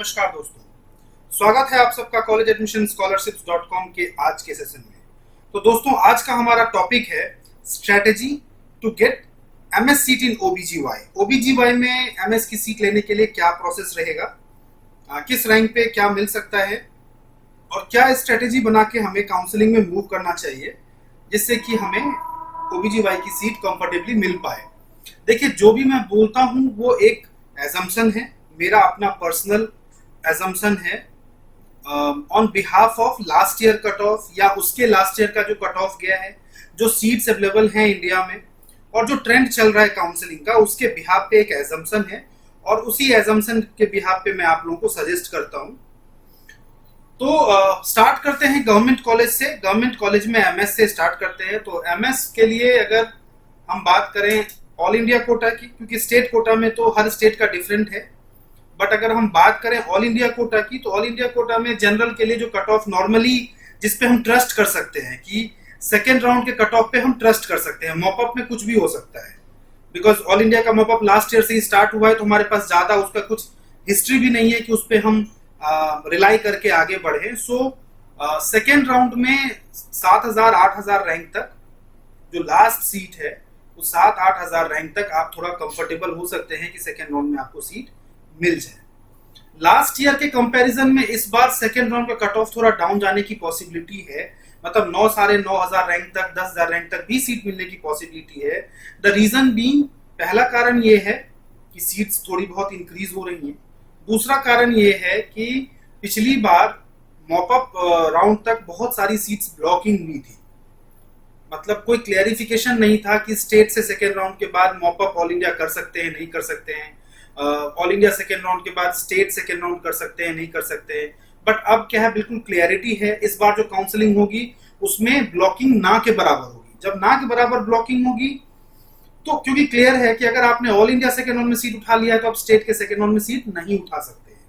नमस्कार दोस्तों, स्वागत है आप सबका कॉलेज एडमिशन scholarships.com के आज के सेशन में। तो दोस्तों, आज का हमारा टॉपिक है strategy to get MS seat in OBGY. OBGY में एमएस की सीट लेने के लिए क्या प्रोसेस रहेगा, किस रैंक पे क्या मिल सकता है और क्या स्ट्रेटेजी बना के हमें काउंसलिंग में मूव करना चाहिए जिससे कि हमें ओबीजीवाई की सीट कंफर्टेबली मिल पाए। देखिए, जो भी मैं बोलता हूँ वो एक एजम्पशन है, मेरा अपना पर्सनल एजम्पशन है on behalf of last year cut off या उसके लास्ट ईयर का जो कट ऑफ गया है, जो सीट्स अवेलेबल हैं इंडिया में और जो ट्रेंड चल रहा है काउंसलिंग का, उसके बिहाफ पे एक एजम्पशन है और उसी एजम्पशन के बिहाफ पे मैं आप लोगों को सजेस्ट करता हूँ। तो स्टार्ट करते हैं गवर्नमेंट कॉलेज से। गवर्नमेंट कॉलेज में एमएस से स्टार्ट करते हैं। तो एमएस के लिए अगर हम बात करें ऑल इंडिया कोटा की, क्योंकि स्टेट कोटा में तो हर स्टेट का डिफरेंट है, बट अगर हम बात करें ऑल इंडिया कोटा की, तो ऑल इंडिया कोटा में जनरल के लिए जो कट ऑफ नॉर्मली जिस पे हम ट्रस्ट कर सकते हैं कि सेकेंड राउंड के कट ऑफ पे हम ट्रस्ट कर सकते हैं, मॉपअप में कुछ भी हो सकता है, बिकॉज ऑल इंडिया का मॉपअप लास्ट ईयर से ही स्टार्ट हुआ है, तो हमारे पास ज्यादा उसका कुछ हिस्ट्री भी नहीं है कि उस पर हम रिलाई करके आगे बढ़े। सो सेकेंड राउंड में 7,000 8,000 रैंक तक जो लास्ट सीट है, वो 7-8 हजार रैंक तक आप थोड़ा कंफर्टेबल हो सकते हैं कि सेकेंड राउंड में आपको सीट मिल जाए। लास्ट ईयर के कंपैरिजन में इस बार सेकेंड राउंड का कट ऑफ थोड़ा डाउन जाने की पॉसिबिलिटी है, मतलब 9-9,500 रैंक तक, 10,000 रैंक तक भी सीट मिलने की पॉसिबिलिटी है। द रीजन बीइंग, पहला कारण ये है कि सीट्स थोड़ी बहुत इंक्रीज हो रही हैं। दूसरा कारण ये है कि पिछली बार मॉपअप राउंड तक बहुत सारी सीट्स ब्लॉकिंग हुई थी, मतलब कोई क्लैरिफिकेशन नहीं था कि स्टेट से सेकेंड राउंड के बाद मॉपअप ऑल इंडिया कर सकते हैं नहीं कर सकते हैं, ऑल इंडिया सेकेंड राउंड के बाद स्टेट सेकेंड राउंड कर सकते हैं नहीं कर सकते हैं। बट अब क्या है, बिल्कुल क्लैरिटी है। इस बार जो काउंसलिंग होगी उसमें ब्लॉकिंग ना के बराबर होगी। जब ना के बराबर ब्लॉकिंग होगी तो क्योंकि क्लियर है कि अगर आपने ऑल इंडिया सेकेंड राउंड में सीट उठा लिया है तो आप स्टेट के सेकेंड राउंड में सीट नहीं उठा सकते हैं।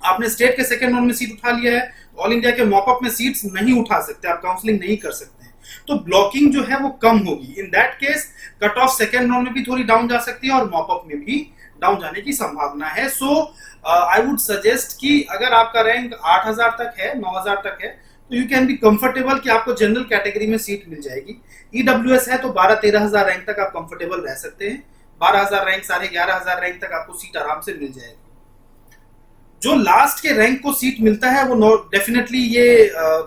आपने स्टेट के सेकेंड राउंड में सीट उठा लिया है, ऑल इंडिया के मॉपअप में सीट्स नहीं उठा सकते, आप काउंसलिंग नहीं कर सकते, तो ब्लॉकिंग जो है वो कम होगी। In that case cut off second round में भी थोड़ी डाउन जा सकती है और मॉपअप में भी डाउन जाने की संभावना है। सो आई वुड सजेस्ट कि अगर आपका रैंक 8,000 तक है, 9,000 तक है, तो यू कैन बी कंफर्टेबल कि आपको जनरल कैटेगरी में सीट मिल जाएगी। ईडब्ल्यूएस है तो 12-13,000 रैंक तक आप कंफर्टेबल रह सकते हैं। 12,000 रैंक, 11,500 रैंक तक आपको सीट आराम से मिल जाएगी। जो लास्ट के रैंक को सीट मिलता है वो डेफिनेटली ये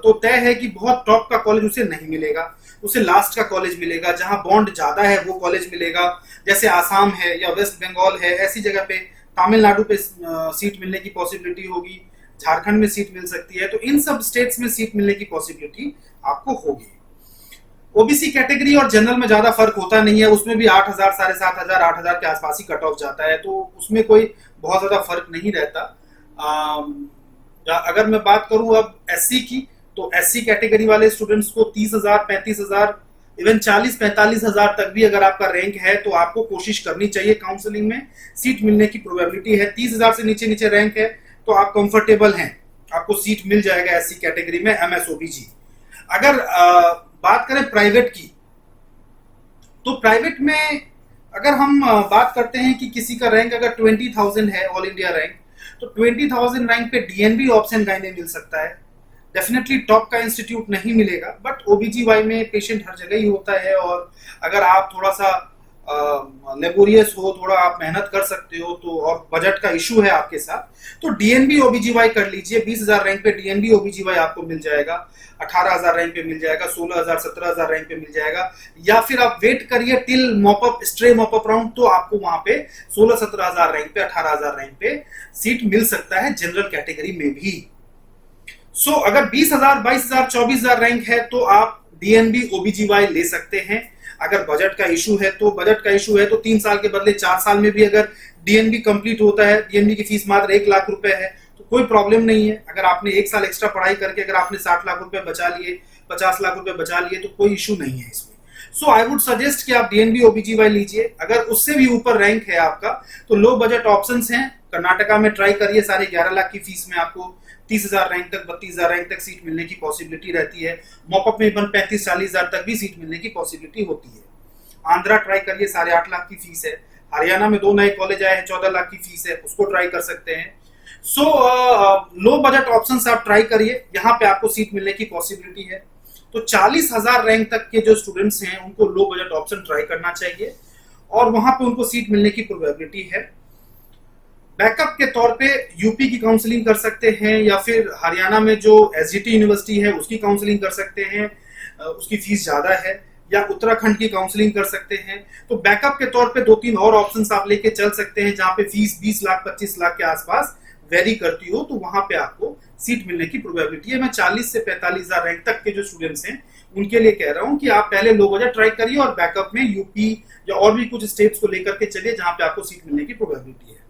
तो तय है कि बहुत टॉप का कॉलेज उसे नहीं मिलेगा, उसे लास्ट का कॉलेज मिलेगा, जहां बॉन्ड ज्यादा है वो कॉलेज मिलेगा। जैसे आसाम है या वेस्ट बंगाल है, ऐसी जगह पे, तमिलनाडु पे सीट मिलने की पॉसिबिलिटी होगी, झारखंड में सीट मिल सकती है, तो इन सब स्टेट्स में सीट मिलने की पॉसिबिलिटी आपको होगी। ओबीसी कैटेगरी और जनरल में ज्यादा फर्क होता नहीं है, उसमें भी 8,000, 7,500, 8,000 के आसपास ही कट ऑफ जाता है, तो उसमें कोई बहुत ज्यादा फर्क नहीं रहता। अगर मैं बात करूं अब एससी की, तो एससी कैटेगरी वाले स्टूडेंट्स को 30,000, 35,000, इवन 40-45,000 तक भी अगर आपका रैंक है तो आपको कोशिश करनी चाहिए काउंसलिंग में सीट मिलने की प्रोबेबिलिटी है। 30,000 से नीचे नीचे रैंक है तो आप कंफर्टेबल हैं, आपको सीट मिल जाएगा एससी कैटेगरी में एमएस ओबीजी। अगर बात करें प्राइवेट की, तो प्राइवेट में अगर हम बात करते हैं कि किसी का रैंक अगर 20,000 है ऑल इंडिया रैंक, तो 20,000 रैंक पे डीएनबी ऑप्शन गाइने मिल सकता है। डेफिनेटली टॉप का इंस्टीट्यूट नहीं मिलेगा, बट ओबीजीवाई में पेशेंट हर जगह ही होता है, और अगर आप थोड़ा सा लेबोरियस हो, थोड़ा आप मेहनत कर सकते हो, तो और बजट का इशू है आपके साथ, तो डीएनबी ओबीजीवाई कर लीजिए। 20,000 रैंक पे डीएनबी ओबीजीवाई आपको मिल जाएगा, 18,000 रैंक पे मिल जाएगा, 16,000 17,000 रैंक पे मिल जाएगा, या फिर आप वेट करिए till mop up, stray mop up round, तो आपको वहां पे 16-17,000 रैंक पे, 18,000 रैंक पे सीट मिल सकता है जनरल कैटेगरी में भी। सो अगर 20,000, 22,000, 24,000 रैंक है तो आप डीएनबी ओबीजीवाई ले सकते हैं। अगर बजट का इशू है तो 3 साल के बदले 4 साल में भी अगर डीएनबी कंप्लीट होता है, डीएनबी की फीस मात्र 1 लाख रुपए है, तो कोई प्रॉब्लम नहीं है। अगर आपने 1 साल एक्स्ट्रा पढ़ाई करके अगर आपने 60 लाख रुपए बचा लिए, 50 लाख रुपए बचा लिए, तो कोई इशू नहीं है इसमें। सो आई वुड सजेस्ट कि आप डीएनबी ओबीजीवाई लीजिए। अगर उससे भी ऊपर रैंक है आपका तो लो बजट ऑप्शंस हैं, कर्नाटका में ट्राई करिए, 11.5 लाख की फीस में आपको 30,000 रैंक तक, 32,000 रैंक तक सीट मिलने की पॉसिबिलिटी रहती है। मॉपअप में 35-40,000 तक भी सीट मिलने की पॉसिबिलिटी होती है। आंध्रा ट्राई करिए, 8.5 लाख की फीस है। हरियाणा में 2 नए कॉलेज आए हैं, 14 लाख की फीस है, उसको ट्राई कर सकते हैं। सो लो बजट ऑप्शंस आप ट्राई करिए, यहाँ पे आपको सीट मिलने की पॉसिबिलिटी है। तो 40,000 रैंक तक के जो स्टूडेंट्स हैं उनको लो बजट ऑप्शन ट्राई करना चाहिए और वहां पे उनको सीट मिलने की प्रोबेबिलिटी है। बैकअप के तौर पे यूपी की काउंसलिंग कर सकते हैं या फिर हरियाणा में जो एसजीटी यूनिवर्सिटी है उसकी काउंसलिंग कर सकते हैं, उसकी फीस ज्यादा है, या उत्तराखंड की काउंसलिंग कर सकते हैं। तो बैकअप के तौर पे 2-3 और ऑप्शंस आप लेके चल सकते हैं जहां पे फीस 20 लाख 25 लाख के आसपास वेरी करती हो, तो वहां पे आपको सीट मिलने की प्रोबेबिलिटी है। मैं 40 से 45,000 रैंक तक के जो स्टूडेंट्स हैं उनके लिए कह रहा हूं कि आप पहले लो बजट ट्राई करिए और बैकअप में यूपी या और भी कुछ स्टेट्स को लेकर के चलिए जहां पे आपको सीट मिलने की प्रोबेबिलिटी है।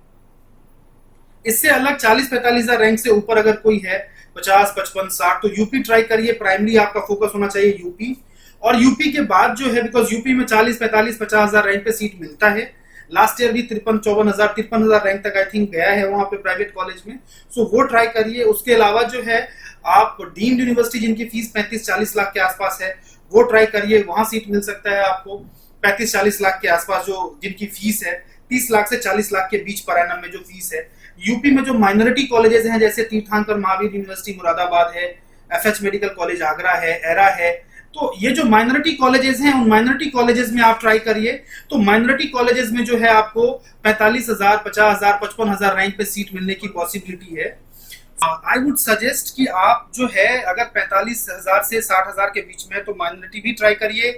इससे अलग 40-45,000 रैंक से ऊपर अगर कोई है 50, 55, 60, तो यूपी ट्राई करिए। प्राइमरी आपका फोकस होना चाहिए यूपी, और यूपी के बाद जो है, बिकॉज यूपी में 40, 45, 50,000 रैंक पे सीट मिलता है। लास्ट ईयर भी 53,000 रैंक तक आई थिंक गया है वहां पे प्राइवेट कॉलेज में, सो वो ट्राई करिए। उसके अलावा जो है आप डीम्ड यूनिवर्सिटी जिनकी फीस 35-40 लाख के आसपास है वो ट्राई करिए, वहां सीट मिल सकता है आपको 35-40 लाख के आसपास जो जिनकी फीस है 30 लाख से 40 लाख के बीच पर एनम में जो फीस है। यूपी में जो माइनॉरिटी कॉलेजेस हैं जैसे तीर्थंकर महावीर यूनिवर्सिटी मुरादाबाद है, एफएच मेडिकल कॉलेज आगरा है, एरा है, तो ये जो माइनॉरिटी कॉलेजेस हैं उन माइनॉरिटी कॉलेजेस में आप ट्राई करिए। तो माइनॉरिटी कॉलेजेस में जो है आपको 45,000, 50,000, 55,000 रैंक पे सीट मिलने की पॉसिबिलिटी है। आई वुड सजेस्ट कि आप जो है अगर 45,000 से 60,000 के बीच में, तो माइनॉरिटी भी ट्राई करिए,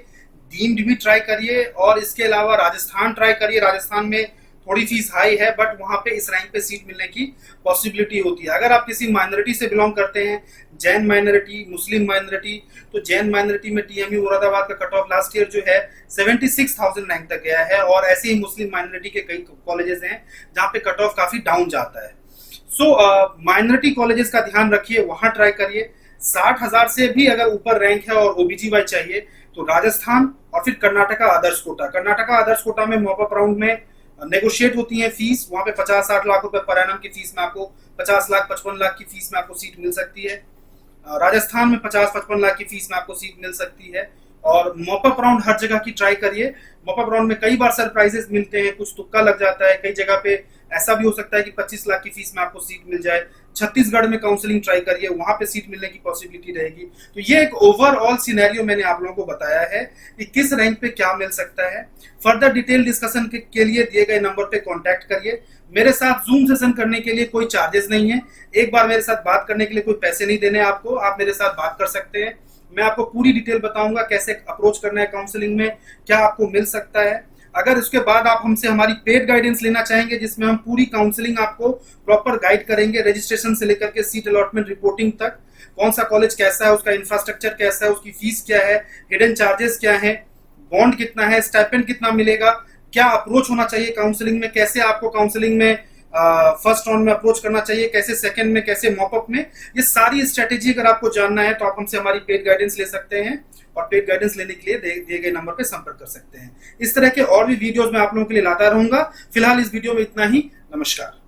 डीम्ड भी ट्राई करिए, और इसके अलावा राजस्थान ट्राई करिए। राजस्थान में थोड़ी फीस हाई है बट वहां पे इस रैंक पे सीट मिलने की पॉसिबिलिटी होती है। अगर आप किसी माइनॉरिटी से बिलोंग करते हैं, जैन माइनॉरिटी, मुस्लिम माइनॉरिटी, तो जैन माइनॉरिटी में टीएमयू मुरादाबाद का कट ऑफ लास्ट ईयर जो है 76,000 रैंक तक गया है, और ऐसे ही मुस्लिम माइनॉरिटी के कई कॉलेजेस हैं जहाँ पे कट ऑफ काफी डाउन जाता है। सो माइनॉरिटी कॉलेजेस का ध्यान रखिए, वहां ट्राई करिए। 60,000 से भी अगर ऊपर रैंक है और ओबीजीवाई चाहिए तो राजस्थान और फिर कर्नाटका आदर्श कोटा। कर्नाटका आदर्श कोटा में मॉप अप राउंड में नेगोशिएट होती है फीस, वहां पे 50-60 लाख रुपए पर एनम की फीस में आपको 50 लाख 55 लाख की फीस में आपको सीट मिल सकती है। राजस्थान में 50-55 लाख की फीस में आपको सीट मिल सकती है। और मॉपअप राउंड हर जगह की ट्राई करिए। मॉपअप राउंड में कई बार सरप्राइजेस मिलते हैं, कुछ तुक्का लग जाता है, कई जगह पे ऐसा भी हो सकता है कि 25 लाख की फीस में आपको सीट मिल जाए। छत्तीसगढ़ में काउंसलिंग ट्राई करिए, वहां पे सीट मिलने की पॉसिबिलिटी रहेगी। तो ये एक ओवरऑल सिनेरियो मैंने आप लोगों को बताया है कि किस रैंक पे क्या मिल सकता है। फर्दर डिटेल डिस्कशन के लिए दिए गए नंबर पे कांटेक्ट करिए। मेरे साथ जूम सेशन करने के लिए कोई चार्जेस नहीं है, एक बार मेरे साथ बात करने के लिए कोई पैसे नहीं देने आपको, आप मेरे साथ बात कर सकते हैं। मैं आपको पूरी डिटेल बताऊंगा कैसे अप्रोच करना है काउंसलिंग में, क्या आपको मिल सकता है। अगर उसके बाद आप हमसे हमारी पेड गाइडेंस लेना चाहेंगे जिसमें हम पूरी काउंसलिंग आपको प्रॉपर गाइड करेंगे, रजिस्ट्रेशन से लेकर के सीट अलॉटमेंट रिपोर्टिंग तक, कौन सा कॉलेज कैसा है, उसका इंफ्रास्ट्रक्चर कैसा है, उसकी फीस क्या है, हिडन चार्जेस क्या है, बॉन्ड कितना है, स्टाइपेंड कितना मिलेगा, क्या अप्रोच होना चाहिए काउंसलिंग में, कैसे आपको काउंसलिंग में फर्स्ट राउंड में अप्रोच करना चाहिए, कैसे सेकंड में, कैसे मॉपअप में, ये सारी स्ट्रेटेजी अगर आपको जानना है तो आप हमसे हमारी पेड गाइडेंस ले सकते हैं और पेड गाइडेंस लेने के लिए दिए गए नंबर पे संपर्क कर सकते हैं। इस तरह के और भी वीडियोस मैं आप लोगों के लिए लाता रहूंगा। फिलहाल इस वीडियो में इतना ही। नमस्कार।